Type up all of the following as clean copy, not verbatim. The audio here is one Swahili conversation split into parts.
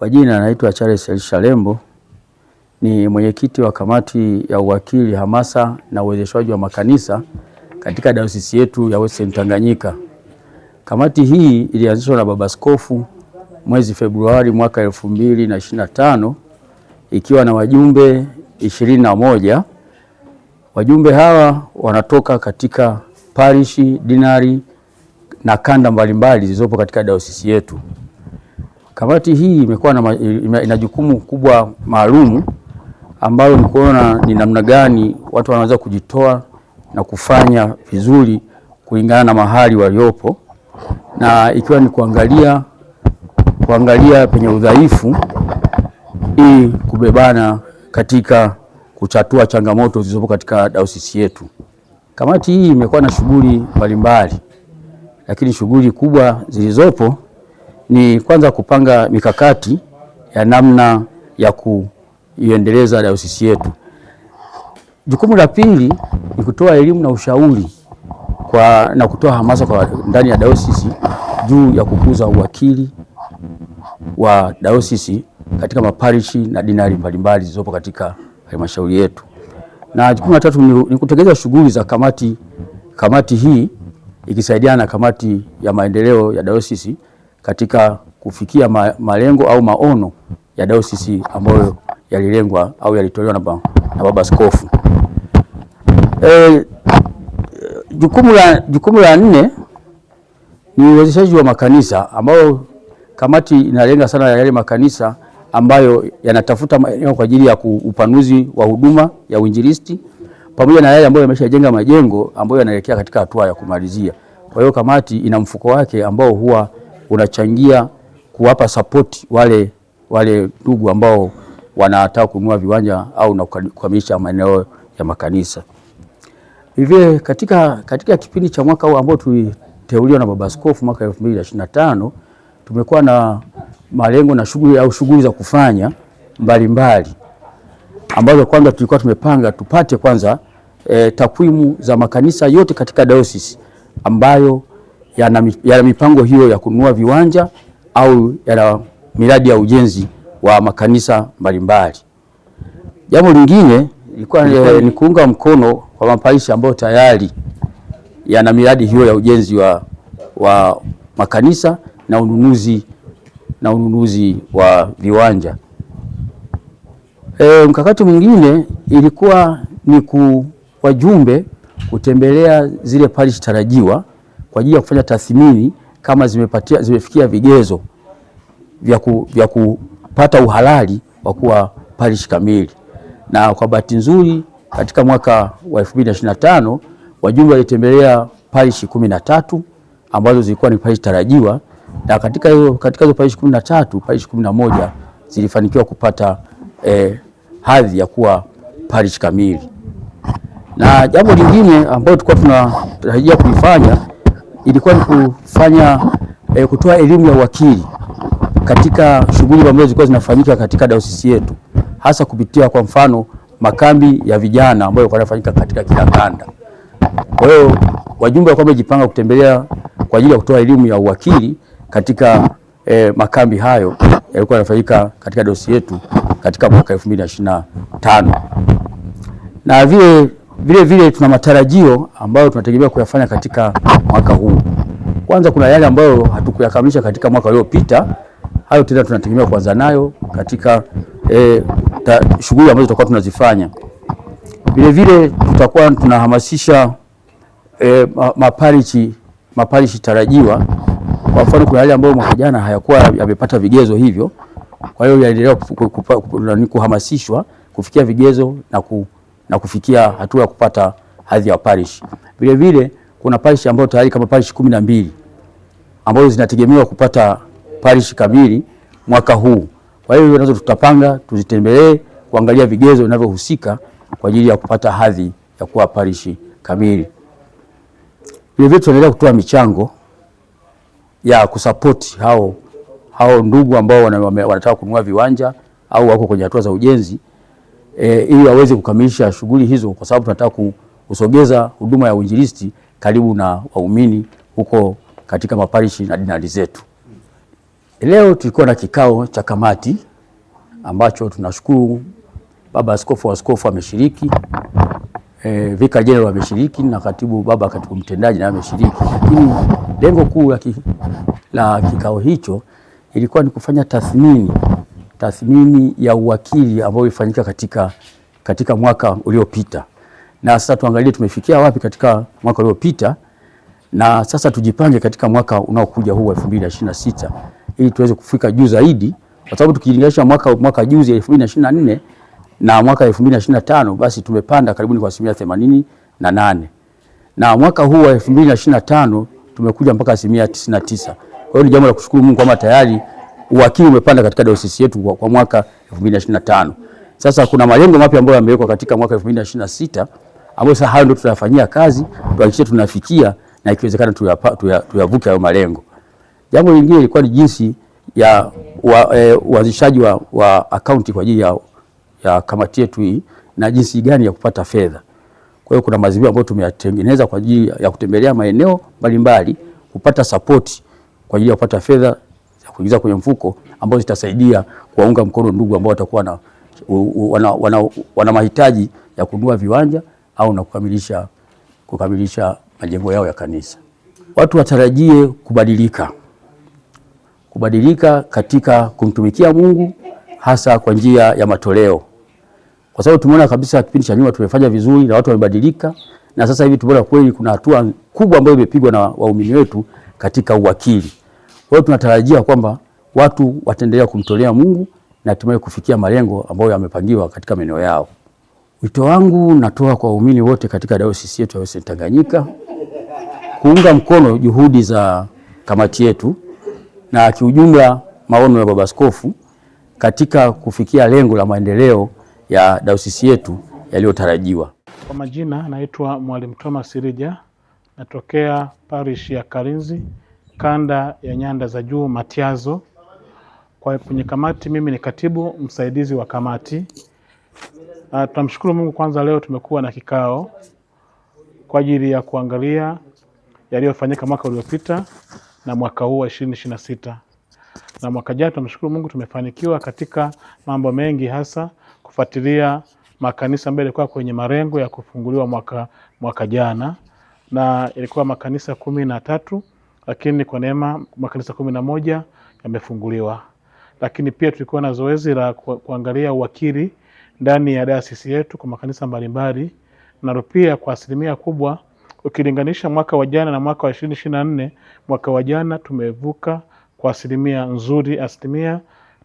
Kwa jina naitwa Charles Elisha Lembo, ni mwenyekiti wa kamati ya uwakili, hamasa na uwezeshwaji wa makanisa katika dayosisi yetu ya Western Tanganyika. Kamati hii ilianzishwa na Baba Askofu mwezi Februari mwaka 2025 ikiwa na wajumbe 21. Wajumbe hawa wanatoka katika parishi, dinari na kanda mbalimbali zilizopo katika dayosisi yetu. Kamati hii imekuwa ina jukumu kubwa maalum ambalo ni kuona ni namna gani watu wanaweza kujitoa na kufanya vizuri kulingana na mahali waliopo, na ikiwa ni kuangalia penye udhaifu ili kubebana katika kutatua changamoto zilizopo katika dayosisi yetu. Kamati hii imekuwa na shughuli mbalimbali, lakini shughuli kubwa zilizopo ni kwanza kupanga mikakati ya namna ya kuiendeleza dayosisi yetu. Jukumu la pili ni kutoa elimu na ushauri na kutoa hamasa kwa ndani ya dayosisi juu ya kukuza uwakili wa dayosisi katika maparishi na dinari mbalimbali zilizopo katika halmashauri yetu. Na jukumu la tatu ni kutekeleza shughuli za kamati hii ikisaidiana na kamati ya maendeleo ya dayosisi katika kufikia malengo au maono ya dayosisi ambayo yalilengwa au yalitolewa na Baba Askofu. Jukumu la nne ni uwezeshaji wa makanisa, ambayo kamati inalenga sana yale makanisa ambayo yanatafuta maeneo kwa ajili ya upanuzi wa huduma ya uinjilisti, pamoja na yale ambayo yameshajenga majengo ambayo yanaelekea katika hatua ya kumalizia. Kwa hiyo kamati ina mfuko wake ambao huwa unachangia kuwapa support wale ndugu ambao wanataka kununua viwanja au na kukamilisha maeneo ya makanisa. Hivyo katika kipindi cha mwaka huu ambao tuliteuliwa na Baba Askofu mwaka 2025, tumekuwa na malengo na shughuli za kufanya mbalimbali, ambazo kwanza tulikuwa tumepanga tupate kwanza takwimu za makanisa yote katika dayosisi ambayo yana mipango hiyo ya kununua viwanja au yana miradi ya ujenzi wa makanisa mbalimbali. Jambo lingine ilikuwa ni kuunga mkono kwa maparishi ambayo tayari yana miradi hiyo ya ujenzi wa makanisa na ununuzi wa viwanja. Mkakati mwingine ilikuwa ni wajumbe kutembelea zile parishi tarajiwa kwa ajili ya kufanya tathmini kama zimefikia vigezo vya kupata uhalali wa kuwa parishi kamili. Na kwa bahati nzuri katika mwaka wa 2025 wajumbe walitembelea parishi 13 ambazo zilikuwa ni parishi tarajiwa, na katika hizo parishi 13, parishi 11 zilifanikiwa kupata hadhi ya kuwa parishi kamili. Na jambo lingine ambalo tulikuwa tunatarajia kulifanya ilikuwa ni kutoa elimu ya uwakili katika shughuli ambazo zilikuwa zinafanyika katika dayosisi yetu, hasa kupitia kwa mfano makambi ya vijana ambayo yalikuwa yanafanyika katika kila kanda. Kwa hiyo wajumbe walikuwa wamejipanga kutembelea kwa ajili ya kutoa elimu ya uwakili katika makambi hayo yalikuwa yanafanyika katika dayosisi yetu katika mwaka 2025. Na vile tuna matarajio ambayo tunategemea kuyafanya katika mwaka huu. Kwanza kuna yale ambayo hatukuyakamilisha katika mwaka uliopita. Hayo tena tunategemea kuanza nayo katika shughuli ambazo tutakuwa tunazifanya. Vile tutakuwa tunahamasisha maparishi tarajiwa. Kwa mfano kuna yale ambayo mwaka jana hayakuwa yamepata vigezo hivyo. Kwa hiyo yaendelea kuhamasishwa kufikia vigezo na kufikia hatua ya kupata hadhi ya parish. Vile kuna parish ambayo tayari kama parish 12 ambazo zinategemewa kupata parish kamili mwaka huu. Kwa hiyo nazo tutapanga tuzitembelee kuangalia vigezo vinavyohusika kwa ajili ya kupata hadhi ya kuwa parish kamili. Vile tunaendelea kutoa michango ya kusupport hao ndugu ambao wanataka kununua viwanja au wako kwenye hatua za ujenzi, ili waweze kukamilisha shughuli hizo, kwa sababu tunataka kusogeza huduma ya uinjilisti karibu na waumini huko katika maparishi na dinari zetu. Leo tulikuwa na kikao cha kamati ambacho tunashukuru baba askofu wa askofu ameshiriki, Vicar General ameshiriki na katibu mtendaji na ameshiriki. Lakini lengo kuu la kikao hicho ilikuwa ni kufanya tathmini ya uwakili ambao ulifanyika katika mwaka uliopita. Na sasa tuangalie tumefikia wapi katika mwaka uliopita, na sasa tujipange katika mwaka unaokuja huu 2026 ili tuweze kufika juu zaidi, kwa sababu tukilinganisha mwaka juzi 2024 na mwaka 2025 basi tumepanda karibuni kwa 88%. Na mwaka huu wa 2025 tumekuja mpaka 99%. Kwa hiyo ni jambo la kushukuru Mungu kwamba tayari uwakili umepanda katika dayosisi yetu kwa mwaka 2025. Sasa kuna malengo mapya ambayo yamewekwa katika mwaka 2026 ambayo sasa hayo ndio tutayafanyia kazi, tuhakikishe tunafikia na ikiwezekana tuyavuke hayo malengo. Jambo lingine ilikuwa ni jinsi ya uanzishaji wa akaunti kwa ajili ya kamati yetu hii na jinsi gani ya kupata fedha. Kwa hiyo kuna mazingira ambayo tumeyatengeneza kwa ajili ya kutembelea maeneo mbalimbali kupata support kwa ajili ya kupata fedha ya kuingiza kwenye mfuko ambazo zitasaidia kuwaunga mkono ndugu ambao watakuwa wana mahitaji ya kununua viwanja au na kukamilisha majengo yao ya kanisa. Watu watarajie kubadilika katika kumtumikia Mungu, hasa kwa njia ya matoleo, kwa sababu tumeona kabisa kipindi cha nyuma tumefanya vizuri na watu wamebadilika, na sasa hivi tumeona kweli kuna hatua kubwa ambayo imepigwa na waumini wetu katika uwakili. Kwa hiyo tunatarajia kwamba watu wataendelea kumtolea Mungu na hatimaye kufikia malengo ambayo yamepangiwa katika maeneo yao. Wito wangu natoa kwa waumini wote katika dayosisi yetu ya Western Tanganyika kuunga mkono juhudi za kamati yetu na kiujumla maono ya baba askofu katika kufikia lengo la maendeleo ya dayosisi yetu yaliyotarajiwa. Kwa majina naitwa Mwalimu Thomas Sirija, natokea parish ya Kalinzi, kanda ya Nyanda za Juu, Matiazo. Kwenye kamati mimi ni katibu msaidizi wa kamati. Tunamshukuru Mungu kwanza, leo tumekuwa na kikao kwa ajili ya kuangalia yaliyofanyika mwaka uliopita na mwaka huu wa 2026. Na mwaka jana tunamshukuru Mungu tumefanikiwa katika mambo mengi, hasa kufuatilia makanisa ambayo yalikuwa kwenye malengo ya kufunguliwa mwaka jana, na ilikuwa makanisa 13, lakini kwa neema makanisa 11 yamefunguliwa. Lakini pia tulikuwa na zoezi la kuangalia uwakili ndani ya dayosisi yetu kwa makanisa mbalimbali, na pia kwa asilimia kubwa ukilinganisha mwaka wa jana na mwaka wa 2024, mwaka wa jana tumevuka kwa asilimia nzuri, asilimia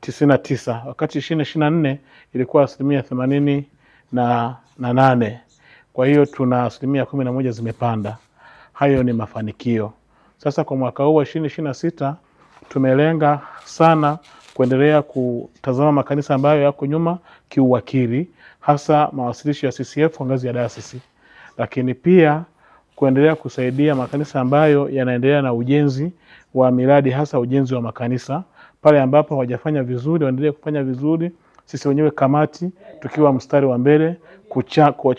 99, wakati 2024 ilikuwa asilimia 88. Kwa hiyo tuna asilimia 11 zimepanda. Hayo ni mafanikio. Sasa kwa mwaka huu wa 2026 tumelenga sana kuendelea kutazama makanisa ambayo yako nyuma kiuwakili, hasa mawasilisho ya CCF kwa ngazi ya dayosisi, lakini pia kuendelea kusaidia makanisa ambayo yanaendelea na ujenzi wa miradi, hasa ujenzi wa makanisa. Pale ambapo hawajafanya vizuri waendelee kufanya vizuri, sisi wenyewe kamati tukiwa mstari wa mbele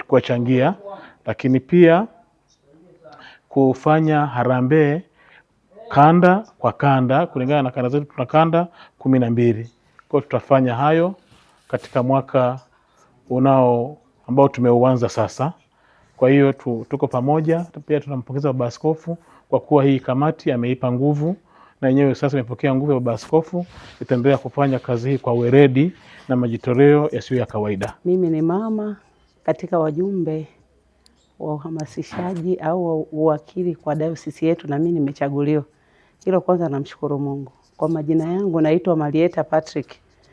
kuwachangia, lakini pia kufanya harambee kanda kwa kanda kulingana na kanda zetu, tuna kanda 12. Kwa tutafanya hayo katika mwaka ambao tumeuanza sasa. Kwa hiyo tuko pamoja. Pia tunampongeza baba askofu kwa kuwa hii kamati ameipa nguvu, na yenyewe sasa imepokea nguvu ya baba askofu, itaendelea kufanya kazi hii kwa weledi na majitoleo yasiyo ya kawaida. Mimi ni mama katika wajumbe wa uhamasishaji au uwakili kwa dayosisi yetu, na mimi nimechaguliwa. Hilo kwanza namshukuru Mungu. Kwa majina yangu naitwa Marieta Patrick.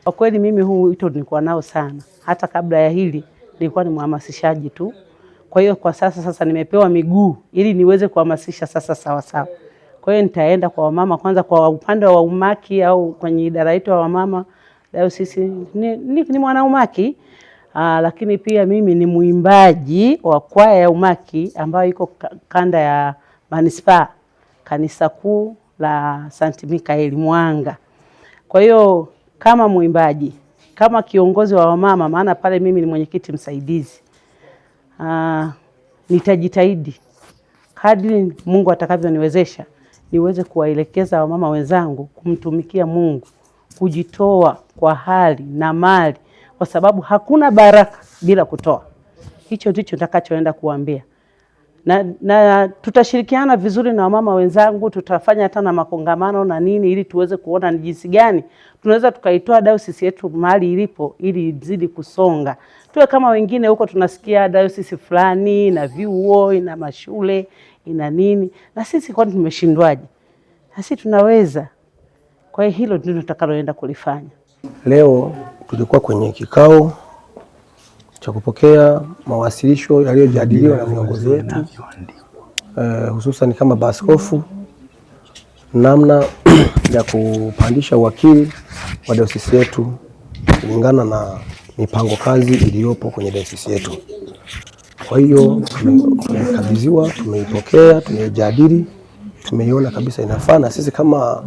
Kwa kweli mimi huu wito nilikuwa nao sana. Hata kabla ya hili nilikuwa ni mhamasishaji tu. Kwa hiyo kwa sasa nimepewa miguu ili niweze kuhamasisha sasa sawa sawa. Kwa hiyo nitaenda kwa wamama kwanza, kwa upande wa umaki au kwenye idara yetu ya wamama dayosisi ni mwana umaki. Lakini pia mimi ni muimbaji wa kwaya ya umaki ambayo iko kanda ya Manispaa, kanisa kuu la St. Michael Mwanga. Kwa hiyo kama muimbaji, kama kiongozi wa wamama, maana pale mimi ni mwenyekiti msaidizi, nitajitahidi kadri Mungu atakavyoniwezesha niweze kuwaelekeza wamama wenzangu kumtumikia Mungu, kujitoa kwa hali na mali, kwa sababu hakuna baraka bila kutoa. Hicho ndicho nitakachoenda kuambia. Na tutashirikiana vizuri na wamama wenzangu, tutafanya hata na makongamano na nini, ili tuweze kuona ni jinsi gani tunaweza tukaitoa dayosisi yetu mahali ilipo, ili izidi kusonga. Tuwe kama wengine huko, tunasikia dayosisi fulani ina vyuo, ina mashule, ina nini, na sisi kwani tumeshindwaje? Na sisi tunaweza. Kwa hiyo hilo ndilo tutakaloenda kulifanya. Leo tulikuwa kwenye kikao cha kupokea mawasilisho yaliyojadiliwa na viongozi wetu, hususan kama maaskofu, namna ya kupandisha uwakili wa dayosisi yetu kulingana na mipango kazi iliyopo kwenye dayosisi yetu. Kwa hiyo tumekabidhiwa, tumeipokea, tumeijadili, tumeiona kabisa inafaa, na sisi kama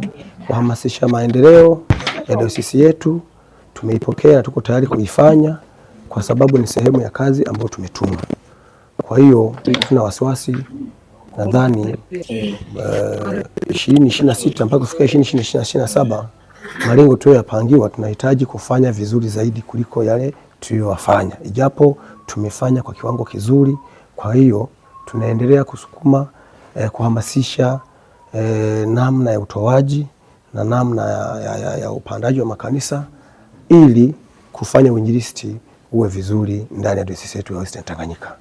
kuhamasisha maendeleo ya dayosisi yetu tumeipokea na tuko tayari kuifanya, kwa sababu ni sehemu ya kazi ambayo tumetumwa. Kwa hiyo tuna wasiwasi, nadhani 2026 mpaka kufika 2027 malengo tuliyoyapangiwa tunahitaji kufanya vizuri zaidi kuliko yale tuliyowafanya, ijapo tumefanya kwa kiwango kizuri. Kwa hiyo tunaendelea kusukuma kuhamasisha namna ya utoaji na namna ya upandaji wa makanisa, ili kufanya uinjilisti uwe vizuri ndani ya dayosisi yetu ya Western Tanganyika.